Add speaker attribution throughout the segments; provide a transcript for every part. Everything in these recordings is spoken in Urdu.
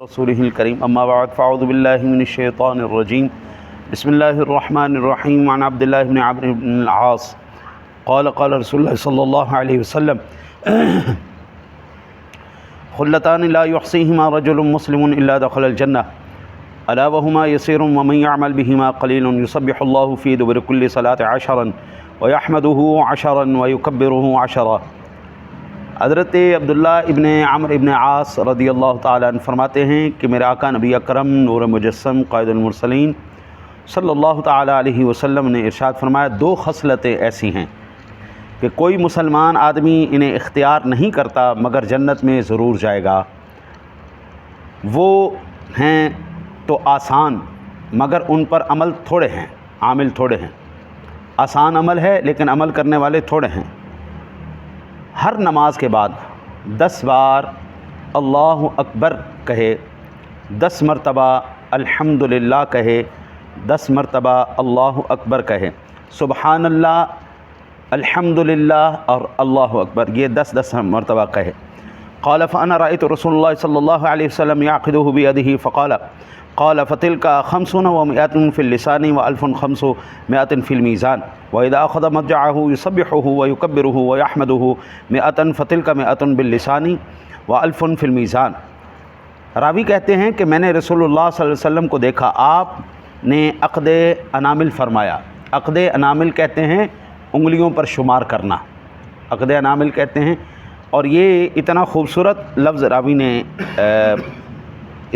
Speaker 1: رسوله الكريم أما بعد فأعوذ بالله من الشيطان الرجيم بسم الله الرحمن الرحيم عن عبد الله بن عمرو بن العاص قال رسول الله صلى الله عليه وسلم خلتان لا يحصيهما رجل مسلم إلا دخل الجنة ألا وهما يسير ومن يعمل بهما قليل يسبح الله في دبر كل صلاة 10 ويحمده 10 ويكبره 10۔ حضرت عبداللہ ابن عمرو ابن عاص رضی اللہ تعالیٰ عنہ فرماتے ہیں کہ میرے آقا نبی اکرم نور مجسم قائد المرسلین صلی اللہ تعالیٰ علیہ وسلم نے ارشاد فرمایا، دو خصلتیں ایسی ہیں کہ کوئی مسلمان آدمی انہیں اختیار نہیں کرتا مگر جنت میں ضرور جائے گا۔ وہ ہیں تو آسان مگر ان پر عمل تھوڑے ہیں، عامل تھوڑے ہیں۔ آسان عمل ہے لیکن عمل کرنے والے تھوڑے ہیں۔ ہر نماز کے بعد 10 بار اللہ اکبر کہے، 10 مرتبہ الحمدللہ کہے، 10 مرتبہ اللہ اکبر کہے، سبحان اللہ، الحمدللہ اور اللہ اکبر، یہ 10 مرتبہ کہے۔ قال فانا رأيت رسول الله صلى الله عليه وسلم يعقده بيده قال فتلك 50 و100 في اللسان و1500 في الميزان وإذا أخذ مضجعه يسبحه ويكبره ويحمده 100 فتلك 100 باللسان و1000 في الميزان۔ راوی کہتے ہیں کہ میں نے رسول اللہ صلی اللہ علیہ وسلم کو دیکھا، آپ نے عقد انامل فرمایا۔ عقد انامل کہتے ہیں انگلیوں پر شمار کرنا، عقد انامل کہتے ہیں، اور یہ اتنا خوبصورت لفظ راوی نے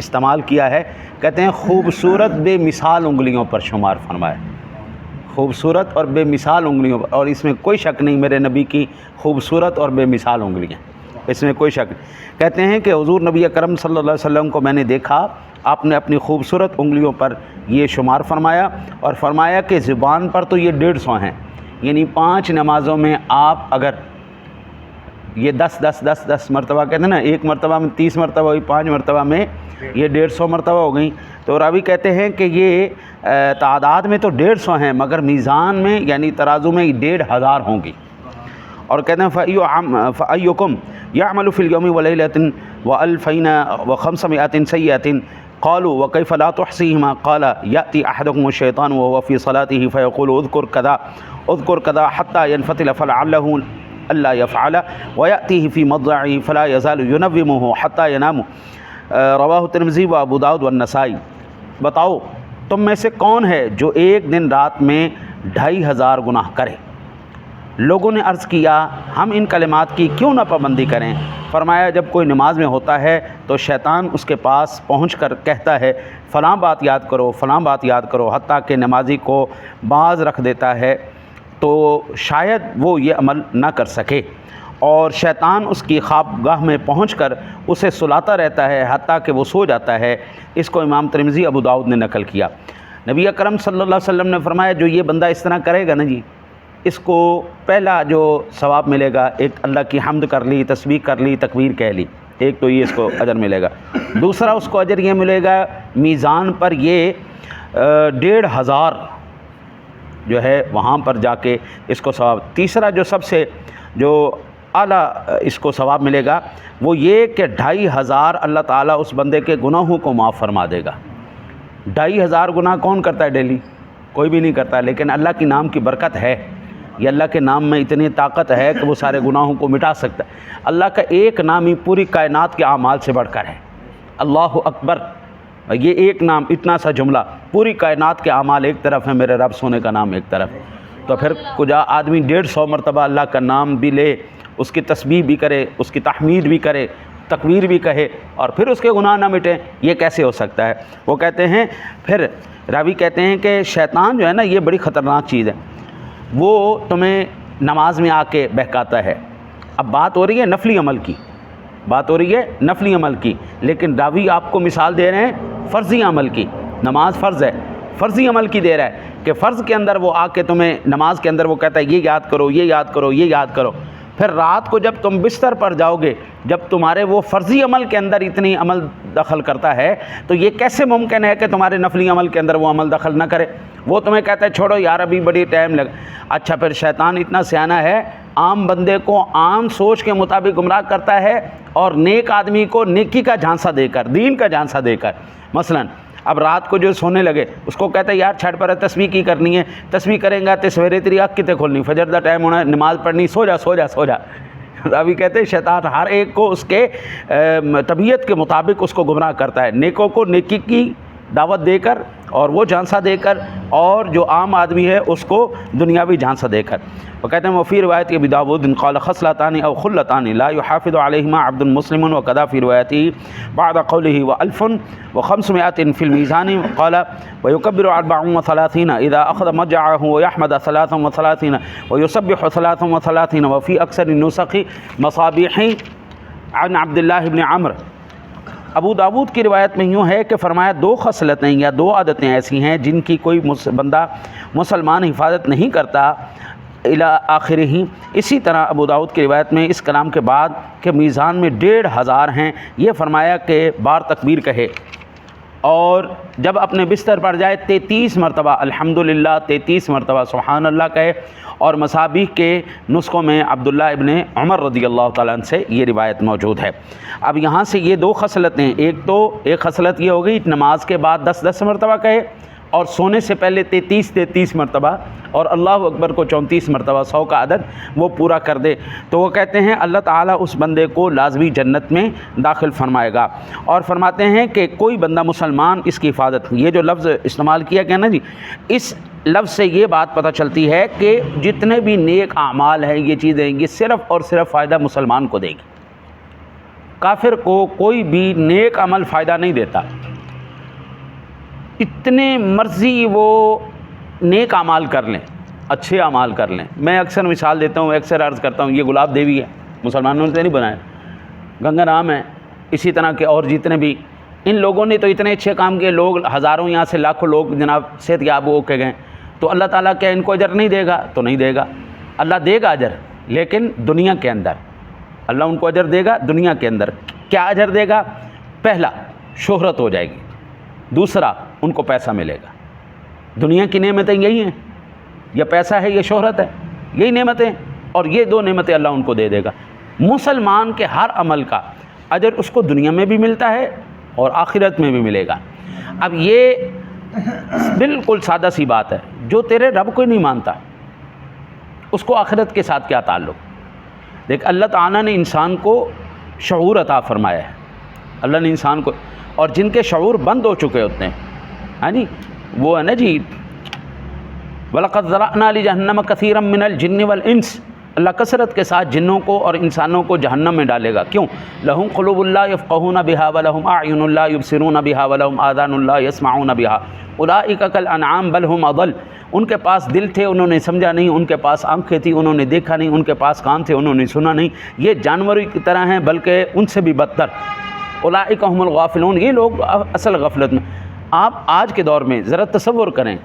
Speaker 1: استعمال کیا ہے، کہتے ہیں خوبصورت بے مثال انگلیوں پر شمار فرمایا، خوبصورت اور بے مثال انگلیوں پر، اور اس میں کوئی شک نہیں میرے نبی کی خوبصورت اور بے مثال انگلیاں، اس میں کوئی شک نہیں۔ کہتے ہیں کہ حضور نبی اکرم صلی اللہ علیہ وسلم کو میں نے دیکھا، آپ نے اپنی خوبصورت انگلیوں پر یہ شمار فرمایا، اور فرمایا کہ زبان پر تو یہ 150 ہیں، یعنی 5 نمازوں میں آپ اگر یہ 10 مرتبہ کہتے ہیں نا، ایک مرتبہ میں 30 مرتبہ ہوئی، 5 مرتبہ میں یہ 150 مرتبہ ہو گئیں۔ تو راوی کہتے ہیں کہ یہ تعداد میں تو 150 ہیں مگر میزان میں یعنی ترازو میں 1500 ہوں گی۔ اور کہتے ہیں فَأَيُّكُمْ يَعْمَلُ فِي الْيَوْمِ وَلَيْلَةٍ و1500 سَيِّئَةٍ قالوا وكيف لا تحصيهما قال يأتي أحدكم الشيطان وهو في صلاته فيقول اذكر كذا حتى ينفتل فلعله ألا يفعل ويأتيه في مضجعه فلا يزال ينومه حتى ينام۔ رواہ ترمذی و ابو داؤد والنسائی۔ بتاؤ تم میں سے کون ہے جو ایک دن رات میں 2500 گناہ کرے؟ لوگوں نے عرض کیا ہم ان کلمات کی کیوں نہ پابندی کریں؟ فرمایا جب کوئی نماز میں ہوتا ہے تو شیطان اس کے پاس پہنچ کر کہتا ہے فلاں بات یاد کرو، فلاں بات یاد کرو، حتیٰ کہ نمازی کو باز رکھ دیتا ہے تو شاید وہ یہ عمل نہ کر سکے، اور شیطان اس کی خوابگاہ میں پہنچ کر اسے سلاتا رہتا ہے حتیٰ کہ وہ سو جاتا ہے۔ اس کو امام ترمذی ابو داؤد نے نقل کیا۔ نبی اکرم صلی اللہ علیہ وسلم نے فرمایا جو یہ بندہ اس طرح کرے گا نا جی، اس کو پہلا جو ثواب ملے گا، ایک اللہ کی حمد کر لی، تسبیح کر لی، تکبیر کہہ لی، ایک تو یہ اس کو اجر ملے گا۔ دوسرا اس کو اجر یہ ملے گا میزان پر یہ 1500 جو ہے وہاں پر جا کے اس کو ثواب۔ تیسرا جو سب سے جو اعلیٰ اس کو ثواب ملے گا وہ یہ کہ 2500 اللہ تعالیٰ اس بندے کے گناہوں کو معاف فرما دے گا۔ 2500 گناہ کون کرتا ہے ڈیلی؟ کوئی بھی نہیں کرتا، لیکن اللہ کے نام کی برکت ہے، یہ اللہ کے نام میں اتنی طاقت ہے کہ وہ سارے گناہوں کو مٹا سکتا ہے۔ اللہ کا ایک نام ہی پوری کائنات کے اعمال سے بڑھ کر ہے، اللہ اکبر۔ یہ ایک نام، اتنا سا جملہ، پوری کائنات کے اعمال ایک طرف ہے، میرے رب سونے کا نام ایک طرف، تو پھر کجا آدمی 150 مرتبہ اللہ کا نام بھی لے، اس کی تسبیح بھی کرے، اس کی تحمید بھی کرے، تکبیر بھی کہے، اور پھر اس کے گناہ نہ مٹیں، یہ کیسے ہو سکتا ہے؟ وہ کہتے ہیں، پھر راوی کہتے ہیں کہ شیطان جو ہے نا یہ بڑی خطرناک چیز ہے، وہ تمہیں نماز میں آ کے بہکاتا ہے۔ اب بات ہو رہی ہے نفلی عمل کی، بات ہو رہی ہے نفلی عمل کی، لیکن راوی آپ کو مثال دے رہے ہیں فرضی عمل کی۔ نماز فرض ہے، فرضی عمل کی دے رہا ہے کہ فرض کے اندر وہ آ کے تمہیں نماز کے اندر وہ کہتا ہے یہ یاد کرو، یہ یاد کرو، یہ یاد کرو، پھر رات کو جب تم بستر پر جاؤ گے، جب تمہارے وہ فرضی عمل کے اندر اتنی عمل دخل کرتا ہے تو یہ کیسے ممکن ہے کہ تمہارے نفلی عمل کے اندر وہ عمل دخل نہ کرے؟ وہ تمہیں کہتا ہے چھوڑو یار ابھی بڑی ٹائم لگ. اچھا پھر شیطان اتنا سیانہ ہے، عام بندے کو عام سوچ کے مطابق گمراہ کرتا ہے، اور نیک آدمی کو نیکی کا جھانسا دے کر، دین کا جھانسا دے کر. مثلا اب رات کو جو سونے لگے اس کو کہتا ہے یار چھٹ پر تسبیح کی کرنی ہے، تسبیح کریں گا تو سویرے تیری آنکھ کتے کھولنی، فجر دا ٹائم ہونا ہے، نماز پڑھنی، سو جا سو جا سو جا. ابھی کہتے ہیں شیطان ہر ایک کو اس کے طبیعت کے مطابق اس کو گمراہ کرتا ہے، نیکوں کو نیکی کی دعوت دے کر اور وہ جھانسا دے کر، اور جو عام آدمی ہے اس کو دنیاوی جھانسا دے کر. وہ کہتے ہیں وفی روایت ابی داؤد قال خصلتان او خلتان لا يحافظ عليهما عبد مسلم، وكذا في روايته بعد قوله والف و500 في الميزان قال ويكبر 34 اذا اخذ مجعه ويحمد 33 ويسبح 33 وفي اكثر النسخ مصابيح عن عبد الله بن عمرو. ابو داود کی روایت میں یوں ہے کہ فرمایا دو خصلتیں یا دو عادتیں ایسی ہیں جن کی کوئی بندہ مسلمان حفاظت نہیں کرتا الی آخر ہی. اسی طرح ابو داود کی روایت میں اس کلام کے بعد کہ میزان میں 1,500 ہیں، یہ فرمایا کہ بار تکبیر کہے، اور جب اپنے بستر پر جائے 33 مرتبہ الحمدللہ، 33 مرتبہ سبحان اللہ کہے. اور مصابیح کے نسخوں میں عبداللہ ابن عمر رضی اللہ تعالیٰ عنہ سے یہ روایت موجود ہے. اب یہاں سے یہ دو خصلتیں، ایک خصلت یہ ہو گئی نماز کے بعد 10 مرتبہ کہے، اور سونے سے پہلے 33 مرتبہ، اور اللہ اکبر کو 34 مرتبہ، 100 کا عدد وہ پورا کر دے. تو وہ کہتے ہیں اللہ تعالیٰ اس بندے کو لازمی جنت میں داخل فرمائے گا. اور فرماتے ہیں کہ کوئی بندہ مسلمان اس کی حفاظت، یہ جو لفظ استعمال کیا گیا نا جی، اس لفظ سے یہ بات پتہ چلتی ہے کہ جتنے بھی نیک اعمال ہیں، یہ چیزیں یہ صرف اور صرف فائدہ مسلمان کو دے گی. کافر کو کوئی بھی نیک عمل فائدہ نہیں دیتا، اتنے مرضی وہ نیک اعمال کر لیں، اچھے اعمال کر لیں. میں اکثر مثال دیتا ہوں، اکثر عرض کرتا ہوں، یہ گلاب دیوی ہے، مسلمانوں نے نہیں بنایا، گنگا رام ہے، اسی طرح کے اور جتنے بھی، ان لوگوں نے تو اتنے اچھے کام کیے، لوگ ہزاروں یہاں سے لاکھوں لوگ جناب صحت یاب ہو کے گئے. تو اللہ تعالیٰ کیا ان کو اجر نہیں دے گا؟ تو نہیں دے گا، اللہ دے گا اجر، لیکن دنیا کے اندر اللہ ان کو اجر دے گا. دنیا کے اندر کیا اجر دے گا؟ پہلا شہرت ہو جائے گی، دوسرا ان کو پیسہ ملے گا. دنیا کی نعمتیں یہی ہیں، یا پیسہ ہے یا شہرت ہے، یہی نعمتیں، اور یہ دو نعمتیں اللہ ان کو دے دے گا. مسلمان کے ہر عمل کا اجر اس کو دنیا میں بھی ملتا ہے اور آخرت میں بھی ملے گا. اب یہ بالکل سادہ سی بات ہے، جو تیرے رب کو نہیں مانتا اس کو آخرت کے ساتھ کیا تعلق؟ دیکھ اللہ تعالیٰ نے انسان کو شعور عطا فرمایا ہے، اللہ نے انسان کو، اور جن کے شعور بند ہو چکے ہوتے ہیں، ہاں جی، وہ ہے نا جی وَلَقَدْ ذَرَأْنَا لِجَهَنَّمَ كَثِيرًا مِّنَ الْجِنِّ وَالْإِنسِ. اللہ کثرت کے ساتھ جنوں کو اور انسانوں کو جہنم میں ڈالے گا. کیوں؟ لَهُمْ قُلُوبٌ لَّا يَفْقَهُونَ بِهَا وَلَهُمْ أَعْيُنٌ لَّا يُبْصِرُونَ بِهَا وَلَهُمْ آذَانٌ لَّا يَسْمَعُونَ بِهَا أُولَٰئِكَ كَالْأَنْعَامِ بَلْ هُمْ أَضَلُّ. ان کے پاس دل تھے انہوں نے سمجھا نہیں، ان کے پاس آنکھیں تھیں انہوں نے دیکھا نہیں، ان کے پاس کان تھے انہوں نے سنا نہیں، یہ جانوروں کی طرح ہیں بلکہ ان سے بھی بدتر. اولئک هم الغافلون، یہ لوگ اصل غفلت میں. آپ آج کے دور میں ذرا تصور کریں،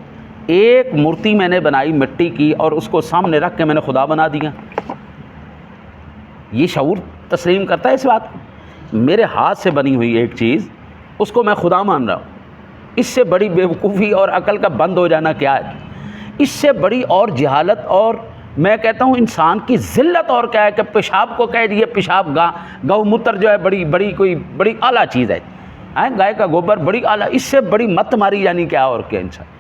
Speaker 1: ایک مورتی میں نے بنائی مٹی کی اور اس کو سامنے رکھ کے میں نے خدا بنا دیا. یہ شعور تسلیم کرتا ہے اس بات کو؟ میرے ہاتھ سے بنی ہوئی ایک چیز اس کو میں خدا مان رہا ہوں. اس سے بڑی بیوقوفی اور عقل کا بند ہو جانا کیا ہے؟ اس سے بڑی اور جہالت، اور میں کہتا ہوں انسان کی ذلت اور کیا ہے کہ پیشاب کو کہہ دیے پیشاب، گو موتر جو ہے بڑی اعلیٰ چیز ہے، گائے کا گوبر بڑی اعلیٰ، اس سے بڑی مت ماری یعنی کیا اور کیا انسان،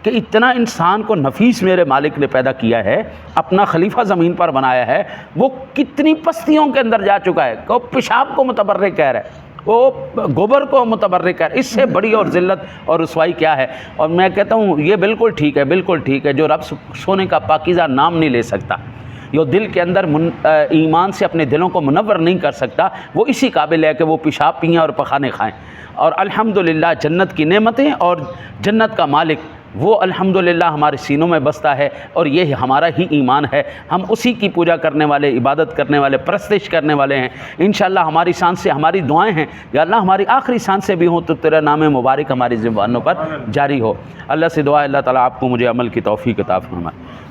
Speaker 1: کہ اتنا انسان کو نفیس میرے مالک نے پیدا کیا ہے، اپنا خلیفہ زمین پر بنایا ہے، وہ کتنی پستیوں کے اندر جا چکا ہے کہ وہ پیشاب کو متبرک کہہ رہا ہے، وہ گوبر کو متبرک کہہ رہا ہے. اس سے بڑی اور ذلت اور رسوائی کیا ہے؟ اور میں کہتا ہوں یہ بالکل ٹھیک ہے، بالکل ٹھیک ہے، جو رب سونے کا پاکیزہ نام نہیں لے سکتا، جو دل کے اندر ایمان سے اپنے دلوں کو منور نہیں کر سکتا، وہ اسی قابل ہے کہ وہ پیشاب پئیں اور پخانے کھائیں. اور الحمدللہ جنت کی نعمتیں اور جنت کا مالک وہ الحمدللہ ہمارے سینوں میں بستا ہے، اور یہ ہمارا ہی ایمان ہے. ہم اسی کی پوجا کرنے والے، عبادت کرنے والے، پرستش کرنے والے ہیں. انشاءاللہ ہماری سانس سے ہماری دعائیں ہیں یا اللہ ہماری آخری سانس سے بھی ہوں تو تیرا نام مبارک ہماری زبانوں پر جاری ہو. اللہ سے دعا ہے اللہ تعالیٰ آپ کو مجھے عمل کی توفیق عطا فرمائے.